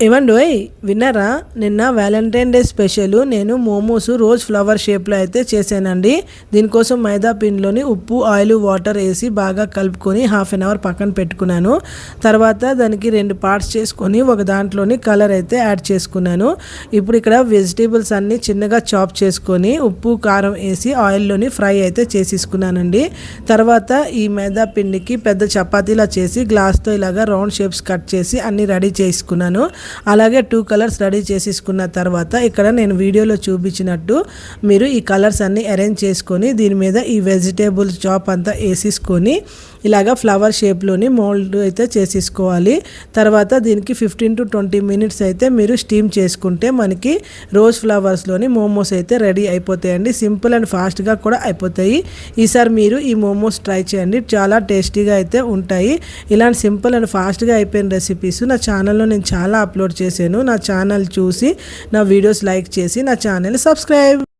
ఏవండోయ్ విన్నారా? నిన్న Valentine day special నేను మోమోస్ రోజ్ ఫ్లవర్ షేప్లో అయితే చేశానండి. దీనికోసం మైదా పిండిలోని ఉప్పు, ఆయిల్, వాటర్ వేసి బాగా కలుపుకొని హాఫ్ అన్ అవర్ పక్కన పెట్టుకున్నాను. తర్వాత దానికి 2 పార్ట్స్ చేసుకొని ఒక దాంట్లోని కలర్ అయితే యాడ్ చేసుకున్నాను. ఇప్పుడు ఇక్కడ వెజిటేబుల్స్ అన్నీ చిన్నగా చాప్ చేసుకొని ఉప్పు, కారం వేసి ఆయిల్లోని ఫ్రై అయితే చేసేసుకున్నానండి. తర్వాత ఈ మైదా పిండికి పెద్ద చపాతీలా చేసి గ్లాస్తో ఇలాగా రౌండ్ షేప్స్ కట్ చేసి అన్నీ రెడీ చేసుకున్నాను. అలాగే 2 కలర్స్ రెడీ చేసేసుకున్న తర్వాత ఇక్కడ నేను వీడియోలో చూపించినట్టు మీరు ఈ కలర్స్ అన్నీ అరేంజ్ చేసుకొని దీని మీద ఈ వెజిటేబుల్స్ చాప్ అంతా వేసేసుకొని ఇలాగా ఫ్లవర్ షేప్లోని మోల్డ్ అయితే చేసేసుకోవాలి. తర్వాత దీనికి 15 to 20 మినిట్స్ అయితే మీరు స్టీమ్ చేసుకుంటే మనకి రోజ్ ఫ్లవర్స్లోని మోమోస్ అయితే రెడీ అయిపోతాయండి. సింపుల్ అండ్ ఫాస్ట్గా కూడా అయిపోతాయి. ఈసారి మీరు ఈ మోమోస్ ట్రై చేయండి, చాలా టేస్టీగా అయితే ఉంటాయి. ఇలాంటి సింపుల్ అండ్ ఫాస్ట్గా అయిపోయిన రెసిపీస్ నా ఛానల్లో నేను చాలా అప్లోడ్ చేశాను. నా ఛానల్ చూసి నా వీడియోస్ లైక్ చేసి నా ఛానల్ సబ్స్క్రైబ్